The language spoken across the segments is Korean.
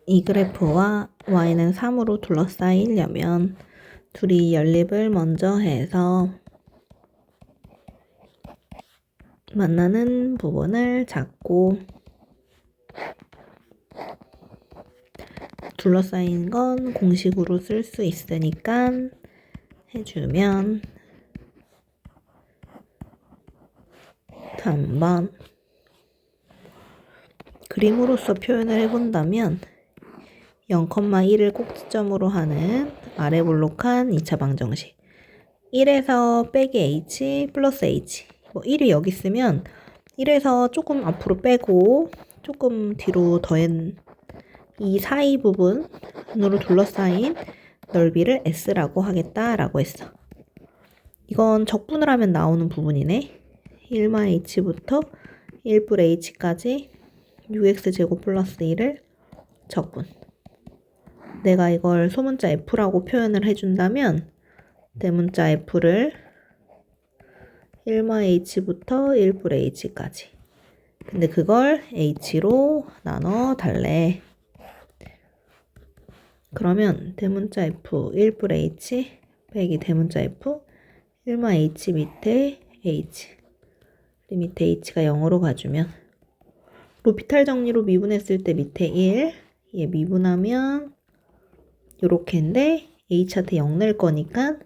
이 그래프와 y는 3으로 둘러싸이려면 둘이 연립을 먼저 해서 만나는 부분을 잡고 둘러싸인 건 공식으로 쓸 수 있으니까 해주면 한번 그림으로서 표현을 해본다면 0,1을 꼭지점으로 하는 아래 볼록한 2차 방정식 1에서 빼기 h 플러스 h 1이 여기 있으면 1에서 조금 앞으로 빼고 조금 뒤로 더한 이 사이 부분으로 둘러싸인 넓이를 s라고 하겠다라고 했어. 이건 적분을 하면 나오는 부분이네. 1-h부터 1-h까지 6x제곱 플러스 1을 적분. 내가 이걸 소문자 f라고 표현을 해준다면 대문자 f를 1-h부터 1-h까지. 근데 그걸 h로 나눠 달래. 그러면 대문자 f 1-h 빼기 대문자 f 1-h 밑에 h 밑에 h가 0으로 가주면 로피탈 정리로 미분했을 때 밑에 1 얘 미분하면 요렇게인데 h한테 0 낼 거니까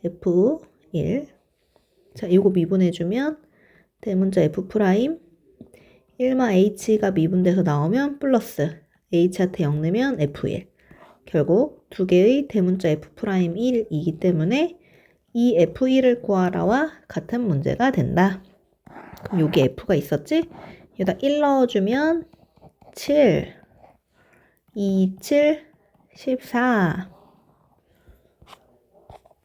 f1 자 이거 미분해주면 대문자 f 프라임 1-h가 미분돼서 나오면 플러스 h한테 0 내면 f1 결국 두 개의 대문자 f'1이기 때문에 이 f1을 구하라와 같은 문제가 된다. 그럼 여기 f가 있었지? 여기다 1 넣어주면 7, 2, 7, 14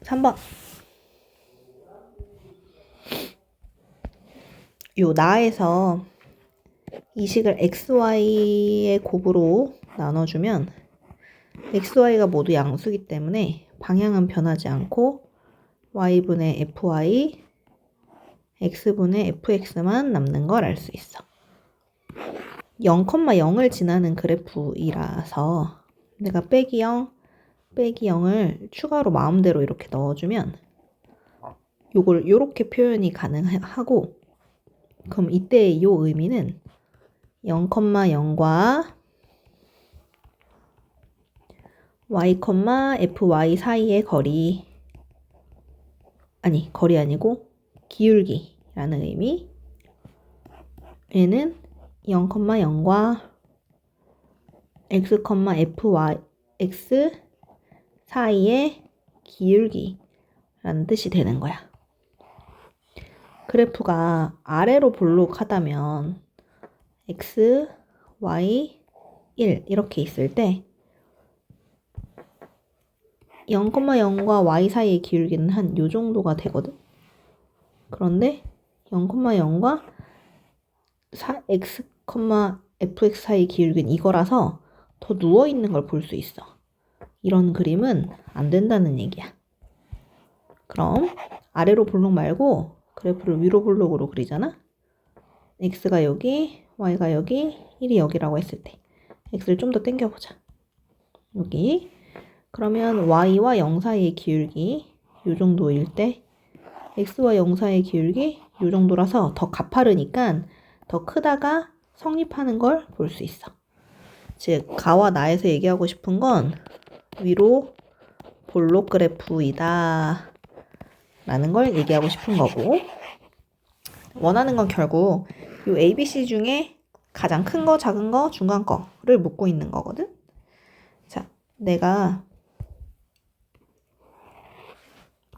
3번 요 나에서 이 식을 xy의 곱으로 나눠주면 xy가 모두 양수기 때문에 방향은 변하지 않고 y분의 fy, x분의 fx만 남는 걸 알 수 있어. 0,0을 지나는 그래프이라서 내가 빼기 0, 빼기 0을 추가로 마음대로 이렇게 넣어주면 요걸 요렇게 표현이 가능하고 그럼 이때 요 의미는 0,0과 y, fy 사이의 거리 아니고 기울기라는 의미 얘는 0,0과 x, fy, x 사이의 기울기라는 뜻이 되는 거야. 그래프가 아래로 볼록하다면 x, y, 1 이렇게 있을 때 0,0과 y 사이의 기울기는 한 요 정도가 되거든. 그런데 0,0과 x, fx 사이의 기울기는 이거라서 더 누워있는 걸 볼 수 있어. 이런 그림은 안 된다는 얘기야. 그럼 아래로 볼록 말고 그래프를 위로 볼록으로 그리잖아. x가 여기, y가 여기, 1이 여기라고 했을 때 x를 좀 더 당겨보자. 여기 그러면 y와 0 사이의 기울기 요 정도일 때 x와 0 사이의 기울기 요 정도라서 더 가파르니까 더 크다가 성립하는 걸 볼 수 있어. 즉 가와 나에서 얘기하고 싶은 건 위로 볼록 그래프이다 라는 걸 얘기하고 싶은 거고 원하는 건 결국 요 ABC 중에 가장 큰 거, 작은 거, 중간 거를 묻고 있는 거거든. 자, 내가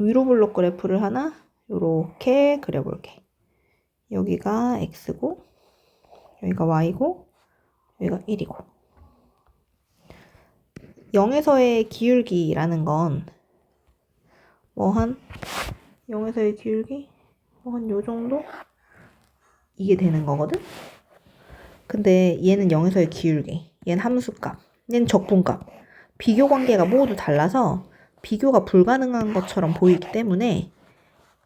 위로 볼록 그래프를 하나 요렇게 그려볼게. 여기가 x고 여기가 y고 여기가 1이고 0에서의 기울기라는 건 뭐 한 0에서의 기울기 뭐 한 요 정도 이게 되는 거거든. 근데 얘는 0에서의 기울기 얘는 함수값 얘는 적분값 비교 관계가 모두 달라서 비교가 불가능한 것처럼 보이기 때문에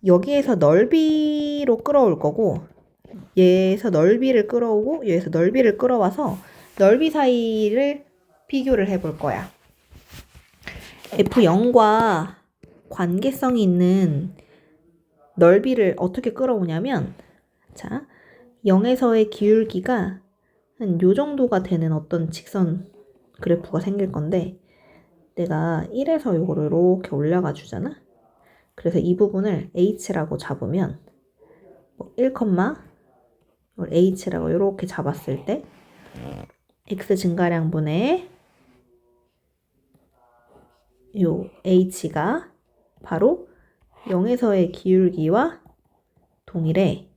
여기에서 넓이로 끌어올 거고 얘에서 넓이를 끌어오고 얘에서 넓이를 끌어와서 넓이 사이를 비교를 해볼 거야. F0과 관계성이 있는 넓이를 어떻게 끌어오냐면, 자, 0에서의 기울기가 한 요 정도가 되는 어떤 직선 그래프가 생길 건데, 내가 1에서 요거를 이렇게 올라가 주잖아? 그래서 이 부분을 h라고 잡으면, 1, 이걸 h라고 이렇게 잡았을 때, x 증가량분의 요 h가 바로 0에서의 기울기와 동일해.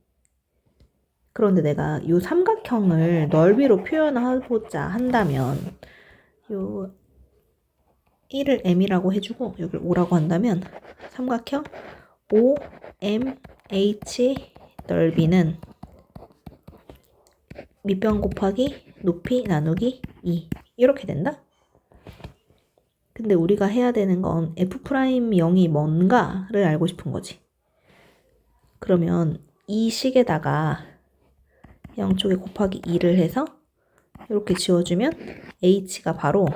그런데 내가 요 삼각형을 넓이로 표현하고자 한다면 요 1을 m이라고 해주고 여기를 5라고 한다면 삼각형 OMH 넓이는 밑변 곱하기 높이 나누기 2 이렇게 된다? 근데 우리가 해야 되는 건 F'0이 뭔가를 알고 싶은 거지. 그러면 이 식에다가 0쪽에 곱하기 2를 해서 이렇게 지워주면 h가 바로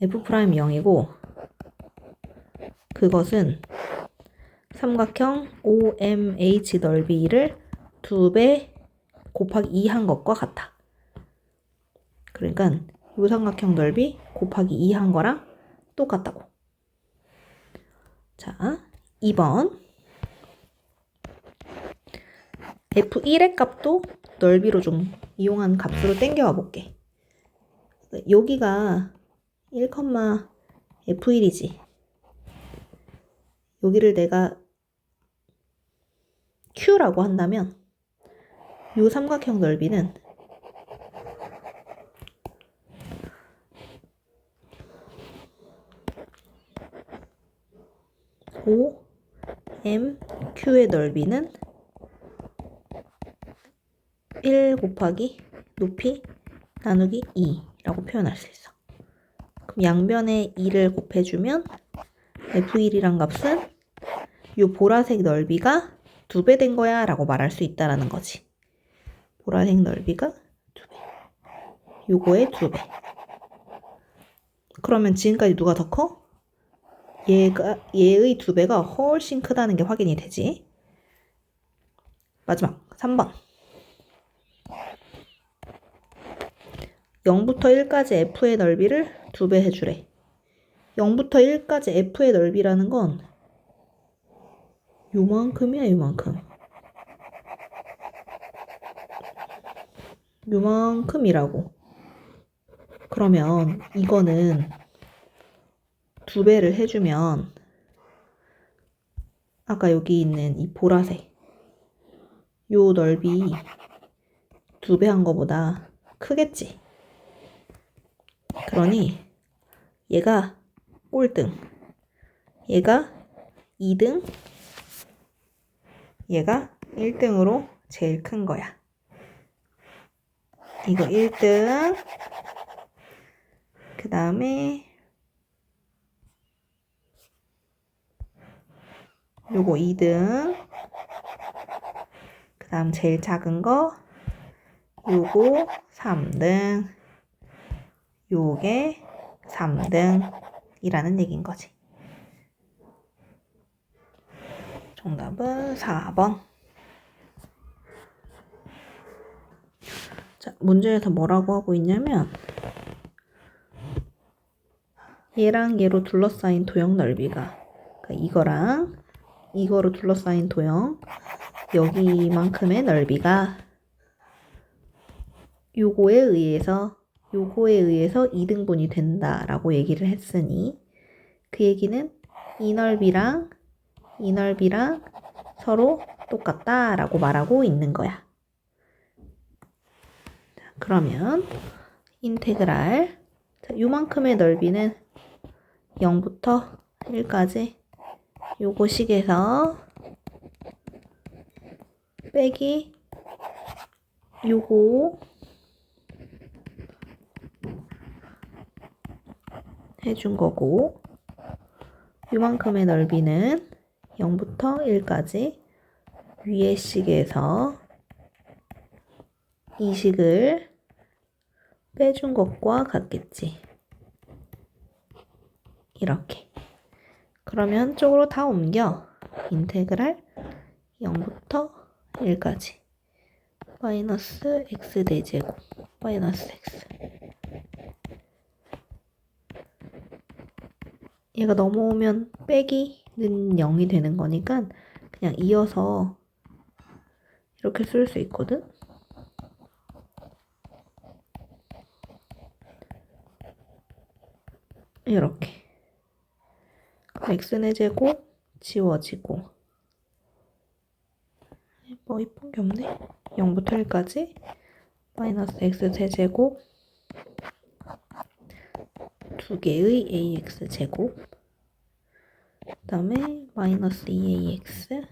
F'0이고 그것은 삼각형 OMH 넓이를 2배 곱하기 2 한 것과 같아. 그러니까 이 삼각형 넓이 곱하기 2 한 거랑 똑같다고. 자, 2번. F1의 값도 넓이로 좀 이용한 값으로 땡겨와 볼게. 여기가 1, F1이지. 여기를 내가 Q라고 한다면 이 삼각형 넓이는 OMQ의 넓이는 1 곱하기 높이 나누기 2라고 표현할 수 있어. 그럼 양변에 2를 곱해주면 F1이란 값은 이 보라색 넓이가 2배 된 거야 라고 말할 수 있다라는 거지. 보라색 넓이가 2배. 요거의 2배. 그러면 지금까지 누가 더 커? 얘의 2배가 훨씬 크다는 게 확인이 되지. 마지막 3번. 0부터 1까지 F의 넓이를 2배 해주래. 0부터 1까지 F의 넓이라는 건 요만큼이야, 요만큼. 요만큼이라고. 그러면 이거는 2배를 해주면 아까 여기 있는 이 보라색 요 넓이 2배 한 거보다 크겠지. 그러니 얘가 꼴등, 얘가 2등, 얘가 1등으로 제일 큰 거야. 이거 1등, 그 다음에 요거 2등, 그 다음 제일 작은 거 요거 3등, 요게 3등이라는 얘기인 거지. 정답은 4번. 자, 문제에서 뭐라고 하고 있냐면 얘랑 얘로 둘러싸인 도형 넓이가 그러니까 이거랑 이거로 둘러싸인 도형 여기만큼의 넓이가 요거에 의해서 2등분이 된다라고 얘기를 했으니 그 얘기는 이 넓이랑 서로 똑같다라고 말하고 있는 거야. 자, 그러면 인테그랄 요만큼의 넓이는 0부터 1까지 요거 식에서 빼기 요거 해준 거고 요만큼의 넓이는 0부터 1까지 위의 식에서 이 식을 빼준 것과 같겠지. 이렇게. 그러면 한쪽으로 다 옮겨. 인테그랄 0부터 1까지. 마이너스 x 대제곱 마이너스 x. 얘가 넘어오면 빼기는 0이 되는 거니까 그냥 이어서 이렇게 쓸 수 있거든. 이렇게. x의 제곱 지워지고 뭐 이쁜 게 없네. 0부터 1까지 마이너스 x 세제곱 2개의 ax 제곱 그 다음에 마이너스 2ax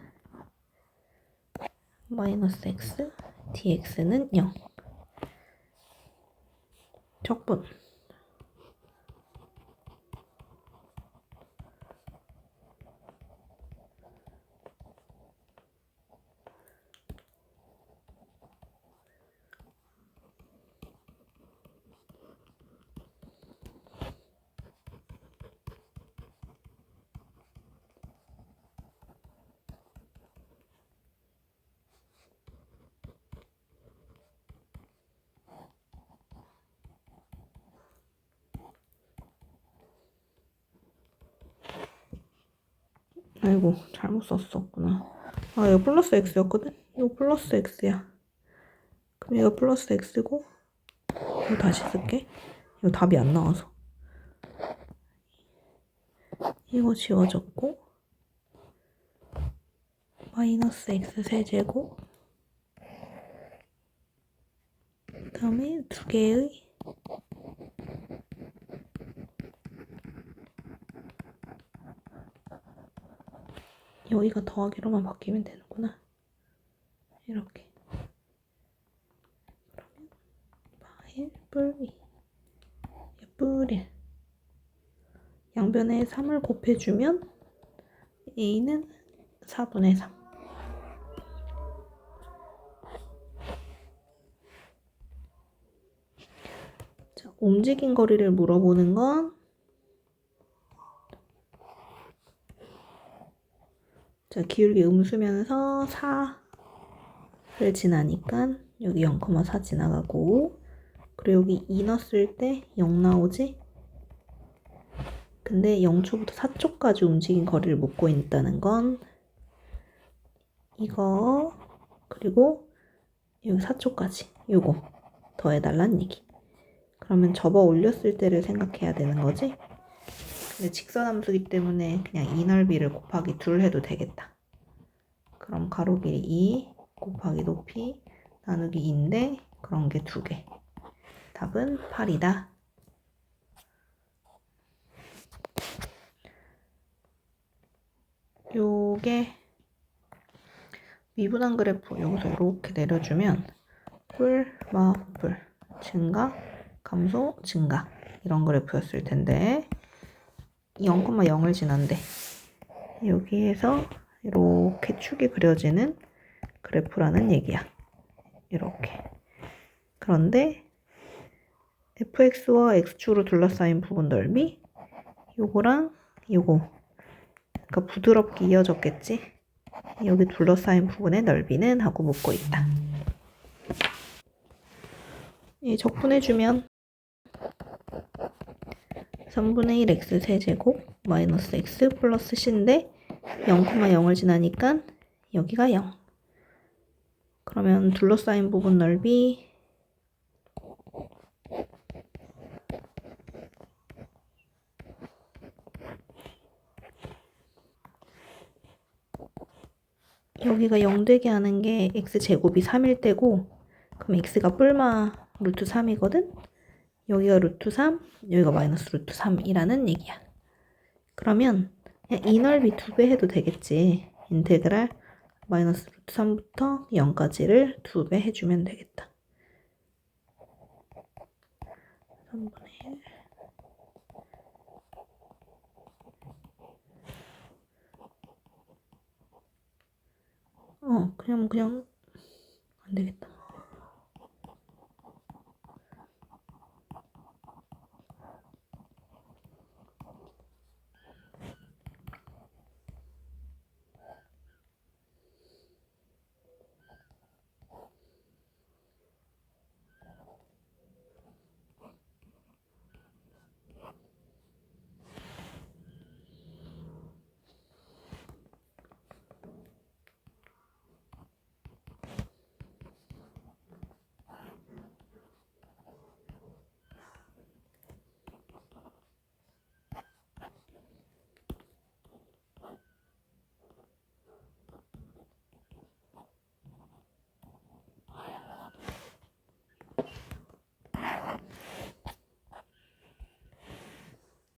마이너스 x dx는 0. 적분. 아이고 잘못 썼었구나. 아 이거 플러스 x였거든? 이거 플러스 x야. 그럼 이거 플러스 x고 이거 다시 쓸게. 이거 답이 안 나와서. 이거 지워졌고 마이너스 x 세제곱 그 다음에 2개의 여기가 더하기로만 바뀌면 되는구나. 이렇게. 그러면 파일 뿔이 예쁘리. 양변에 3을 곱해주면 a는 4분의 3. 자, 움직인 거리를 물어보는 건 자, 기울기 음수면서 4를 지나니까 여기 0,4 지나가고 그리고 여기 2 넣었을 때 0 나오지? 근데 0초부터 4초까지 움직인 거리를 묻고 있다는 건 이거 그리고 여기 4초까지 요거 더해달란 얘기. 그러면 접어 올렸을 때를 생각해야 되는 거지? 근데 직선함수기 때문에 그냥 이 넓이를 곱하기 2 해도 되겠다. 그럼 가로 길이 2 곱하기 높이 나누기 2인데 그런 게 2개. 답은 8이다. 요게 미분한 그래프 여기서 이렇게 내려주면 뿔, 마뿔, 증가, 감소, 증가 이런 그래프였을 텐데 0,0을 지난데 여기에서 이렇게 축이 그려지는 그래프라는 얘기야. 이렇게. 그런데 fx와 x축으로 둘러싸인 부분 넓이 요거랑 요거 그러니까 부드럽게 이어졌겠지. 여기 둘러싸인 부분의 넓이는 하고 묻고 있다. 이 적분해주면 3분의 1 x 세제곱 마이너스 x 플러스 c인데 0,0을 지나니까 여기가 0. 그러면 둘러싸인 부분 넓이 여기가 0 되게 하는 게 x제곱이 3일 때고 그럼 x가 뿔마 루트 3이거든? 여기가 루트 3, 여기가 마이너스 루트 3이라는 얘기야. 그러면 그냥 이 넓이 2배 해도 되겠지. 인테그랄 마이너스 루트 3부터 0까지를 2배 해주면 되겠다. 3분의 1 그냥 안 되겠다.